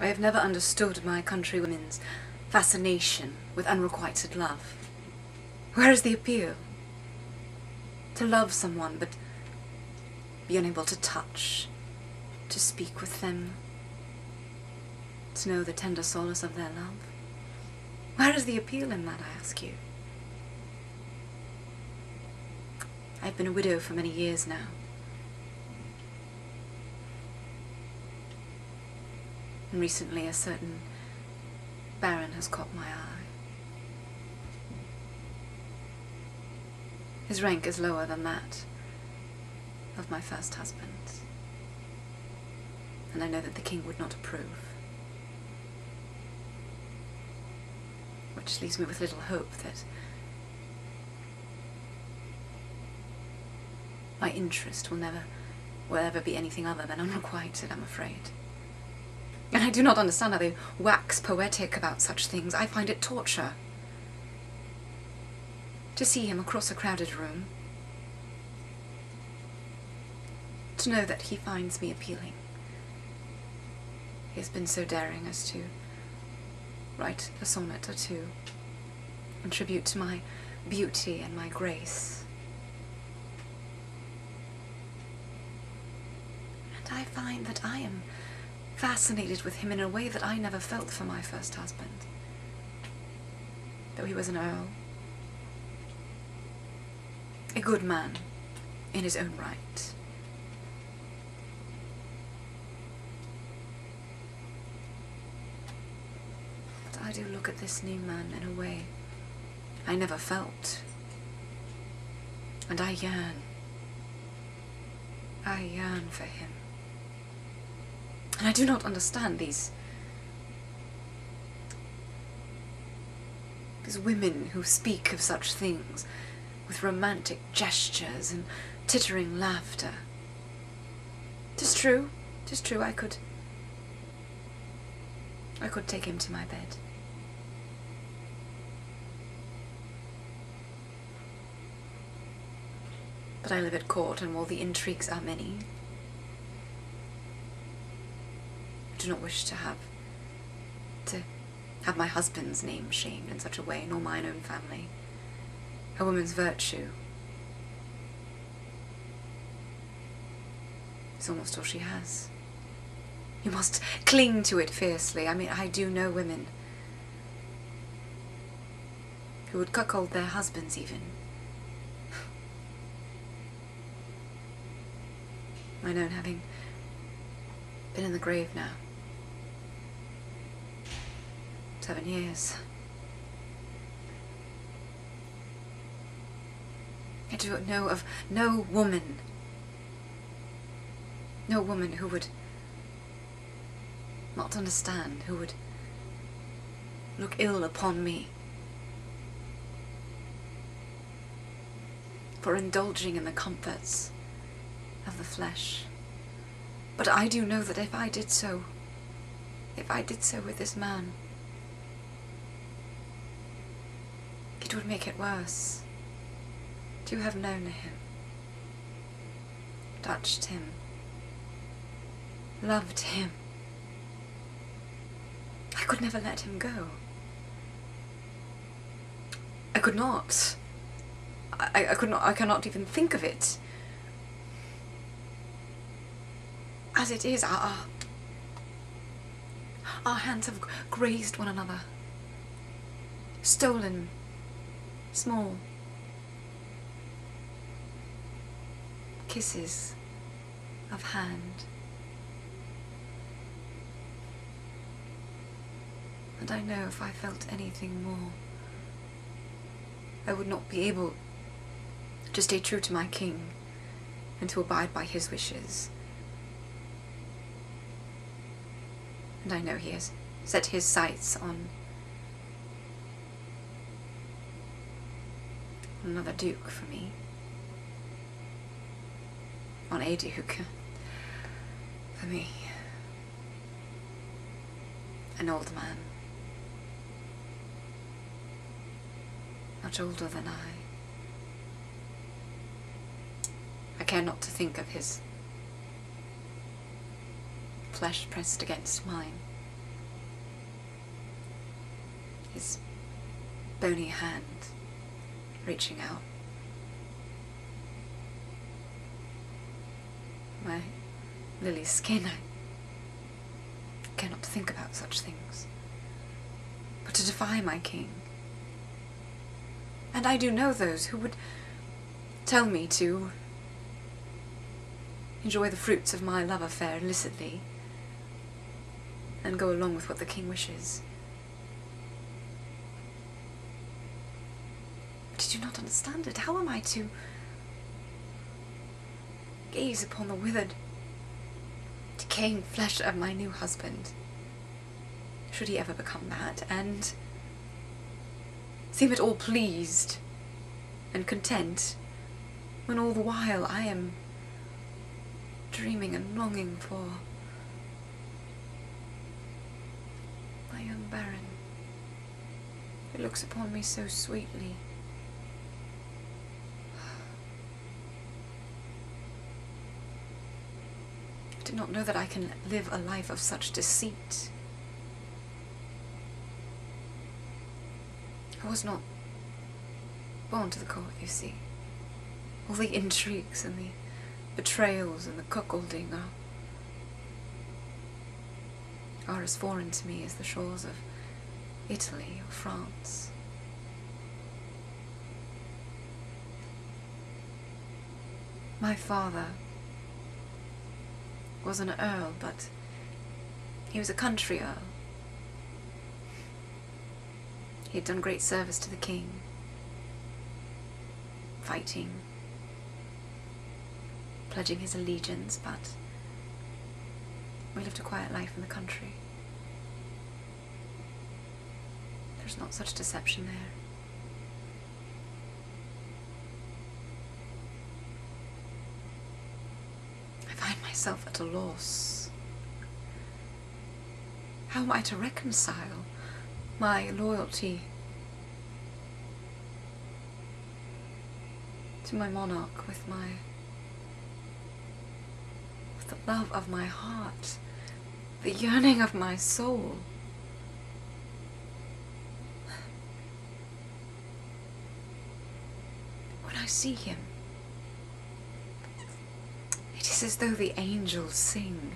I have never understood my countrywomen's fascination with unrequited love. Where is the appeal? To love someone but be unable to touch, to speak with them, to know the tender solace of their love. Where is the appeal in that, I ask you? I've been a widow for many years now. And recently a certain baron has caught my eye. His rank is lower than that of my first husband, and I know that the king would not approve. Which leaves me with little hope that my interest will ever be anything other than unrequited, I'm afraid. And I do not understand how they wax poetic about such things. I find it torture. To see him across a crowded room, to know that he finds me appealing. He has been so daring as to write a sonnet or two in tribute to my beauty and my grace. And I find that I am fascinated with him in a way that I never felt for my first husband. Though he was an earl, a good man in his own right. But I do look at this new man in a way I never felt. And I yearn for him. And I do not understand these women who speak of such things with romantic gestures and tittering laughter. 'Tis true, I could take him to my bed. But I live at court, and while the intrigues are many, I do not wish to have my husband's name shamed in such a way, nor mine own family. A woman's virtue is almost all she has. You must cling to it fiercely. I mean, I do know women who would cuckold their husbands even. Mine own having been in the grave now 7 years. I do know of no woman who would not understand, who would look ill upon me for indulging in the comforts of the flesh. But I do know that if I did so with this man, it would make it worse. To have known him, touched him, loved him, I could never let him go. I could not. I cannot even think of it. As it is, our hands have grazed one another, stolen small kisses of hand. And I know if I felt anything more, I would not be able to stay true to my king and to abide by his wishes. And I know he has set his sights on another duke for me. On a duke for me. An old man. Much older than I. I care not to think of his flesh pressed against mine. his bony hand reaching out. My lily skin, I cannot think about such things, but to defy my king. And I do know those who would tell me to enjoy the fruits of my love affair illicitly and go along with what the king wishes. But I do not understand it. How am I to gaze upon the withered, decaying flesh of my new husband, should he ever become that, and seem at all pleased and content, when all the while I am dreaming and longing for my young Baron, who looks upon me so sweetly. I do not know that I can live a life of such deceit. I was not born to the court, you see. All the intrigues and the betrayals and the cuckolding are as foreign to me as the shores of Italy or France. My father was an earl, but he was a country earl. He had done great service to the king, fighting, pledging his allegiance, but we lived a quiet life in the country. There's not such deception there. I find myself at a loss. How am I to reconcile my loyalty to my monarch with the love of my heart, the yearning of my soul? When I see him, it is as though the angels sing.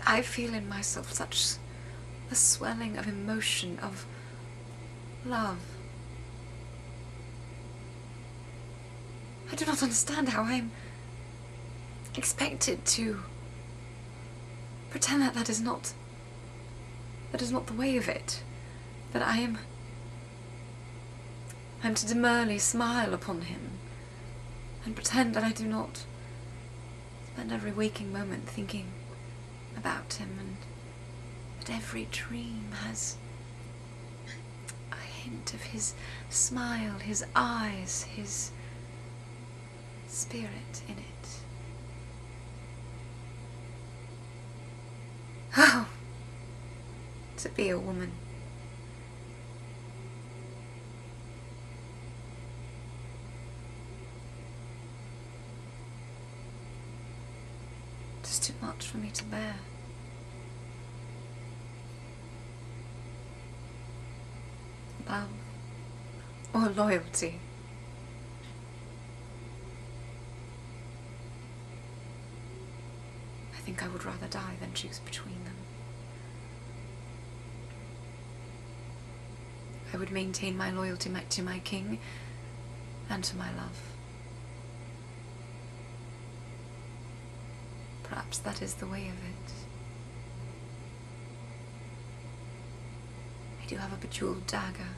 I feel in myself such a swelling of emotion, of love. I do not understand how I am expected to pretend that that is not the way of it. That I am to demurely smile upon him and pretend that I do not spend every waking moment thinking about him, and that every dream has a hint of his smile, his eyes, his spirit in it. Oh, to be a woman. It is too much for me to bear. Love or loyalty. I think I would rather die than choose between them. I would maintain my loyalty to my king and to my love. Perhaps that is the way of it. I do have a bejeweled dagger.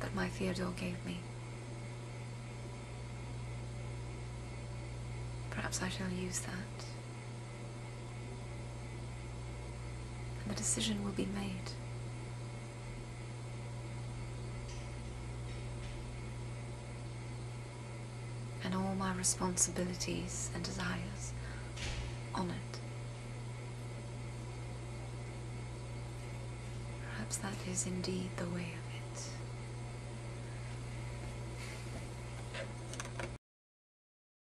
That my Theodore gave me. Perhaps I shall use that. And the decision will be made. And all my responsibilities and desires honoured. Perhaps that is indeed the way of it.